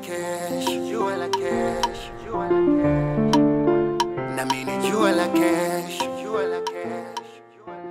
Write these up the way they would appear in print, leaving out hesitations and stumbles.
cash, jua la cash, jua la cash. Na mimi jua la cash, jua la cash, jua la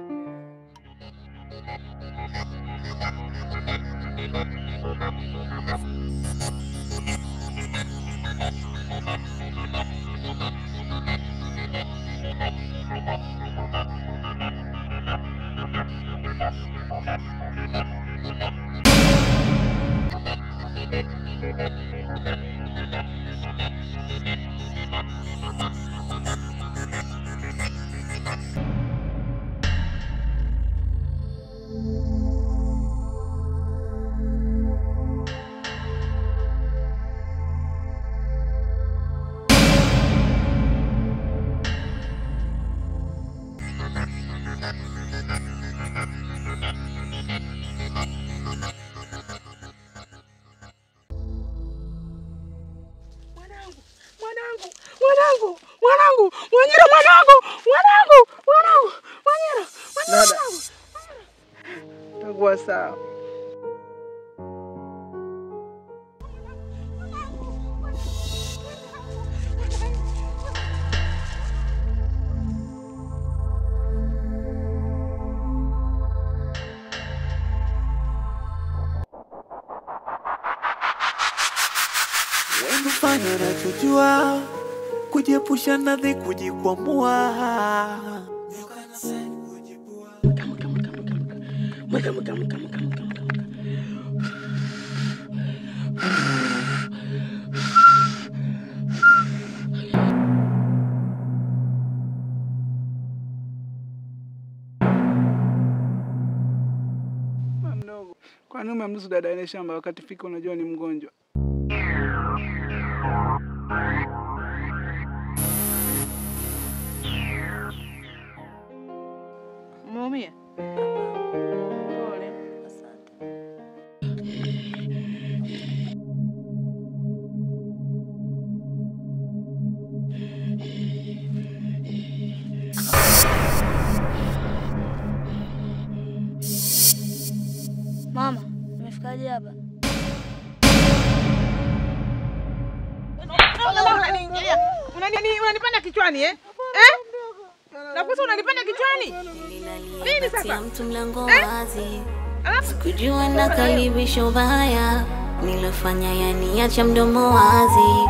Sawa. Wewe fanya unachojua, kujiepusha na dhiki, kujikwamua. Mdogo, kwa nini umemruhusu dada ile shamba wakati fika unajua ni mgonjwa? Umeumia? Pole. Asante. Mama, umefikaje hapa? Unanipanda kichwani Nakusa unanipanda kichwani? Nini sasa? Mtu mlango wazi. Sikujua nakaribisha ubaya. Nilofanya yaniacha mdomo wazi.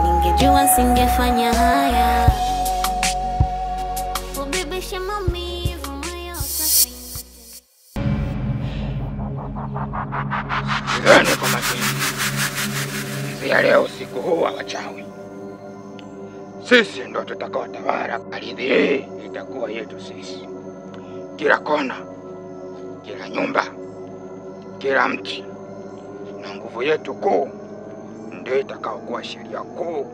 Ningejua singefanya haya. Ubebesha maumivu moyo sasa. Nani kwa makini? Zia leo usiku huu wa wachawi. Sisi ndo tutakaotawala ardhi hii, itakuwa yetu sisi. Kila kona, kila nyumba, kila mti, na nguvu yetu kuu ndio itakaokuwa sheria kuu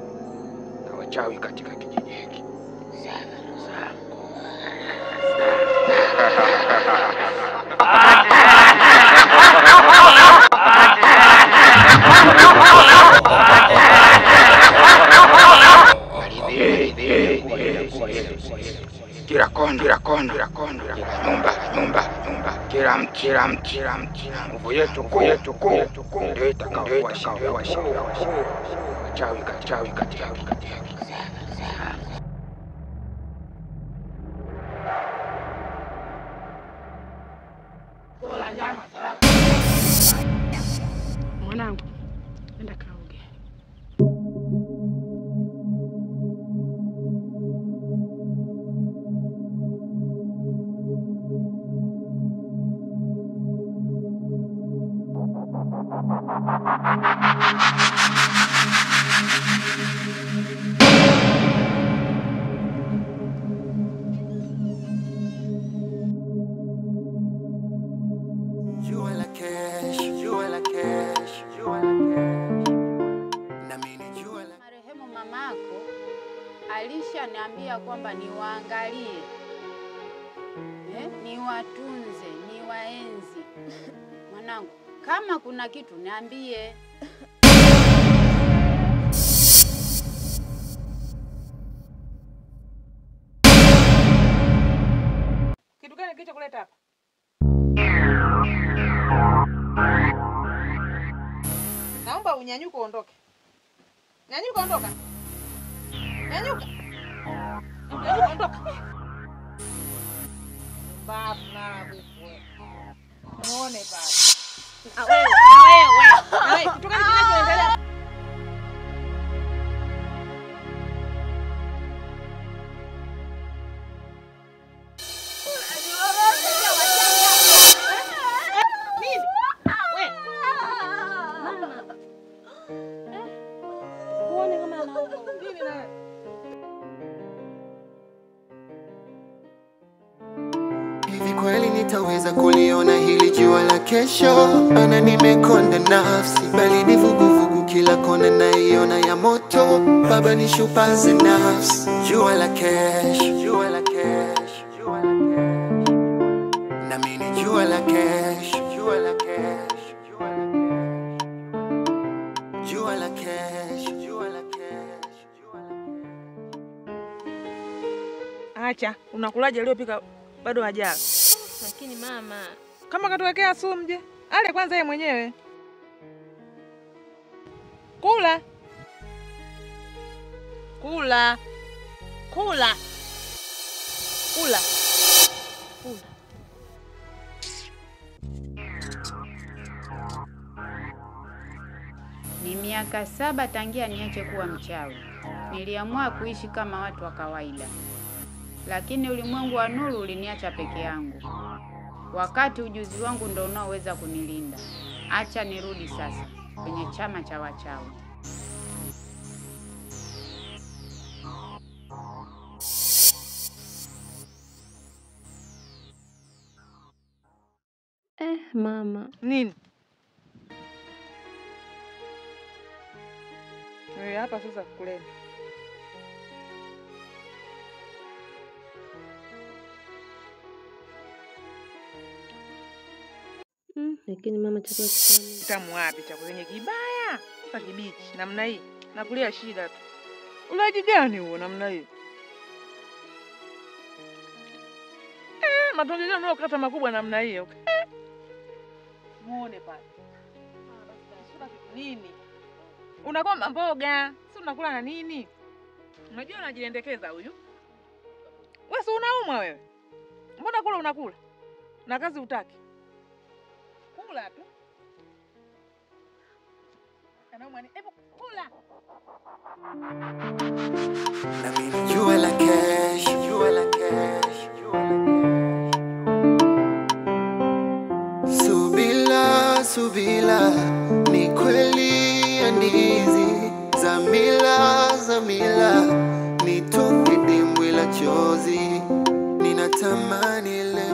na wachawi katika kijiji hiki. Kila kona, kila nyumba, kila mti, na nguvu yetu kuu ndio itakaokuwa sheria wachawi katika kijiji hiki. Mwanangu, nenda kaoge. Jua la cash, jua la cash, jua la cash. Na mimi jua la marehemu mamako alishaniambia kwamba niwaangalie, niwatunze, niwaenzi. Mwanangu, kama kuna kitu niambie. Kitu gani kilichokuleta hapa? naomba unyanyuke uondoke. Nyanyuka ondoka. Nyanyuka. Nyanyuka ondoka. Baba na wewe. Muone baba. Na wewe. Kitu gani kinachoendelea? Hivi kweli nitaweza kuliona hili jua la kesho? Ana nimekonda nafsi, bali ni vuguvugu kila kona naiona ya moto. Baba nishupaze nafsi, jua la kesho, jua la kesho, jua la kesho. Na mimi jua la kesho, jua la kesho, jua la kesho. Jua la kesho, jua la kesho, jua la kesho. Acha, unakulaje aliyopika bado hajala? Lakini mama, Kama katuwekea sumu je? Ale kwanza yeye mwenyewe. Kula. Kula. Kula. Kula. Kula. Ni miaka 7 tangia niache kuwa mchawi. Niliamua kuishi kama watu wa kawaida, lakini ulimwengu wa nuru uliniacha peke yangu. Wakati ujuzi wangu ndio unaoweza kunilinda. Acha nirudi sasa kwenye chama cha wachawi. mama. Nini? Wewe hapa sasa kuleni. Lakini mama, chakula kitamu. Kitamu wapi? Chakula chenye kibaya. Sasa kibichi namna hii. Nakulia shida tu. Ulaji gani huo namna hii? Matonge gani unayokata makubwa namna hiyo? Muone pale. Nini? Unakoma mboga, si unakula na nini? Unajua unajiendekeza huyu. Wewe si unaumwa wewe? Mbona kula unakula? Na kazi utaki. Kula tu. Anaumwa ni hebu kula. Na mimi jua la kesho, jua la kesho, jua la kesho. Subila, subila, ni kweli ya ndizi. Zamila, zamila, nitoke dimbwi la chozi. Ninatamani ile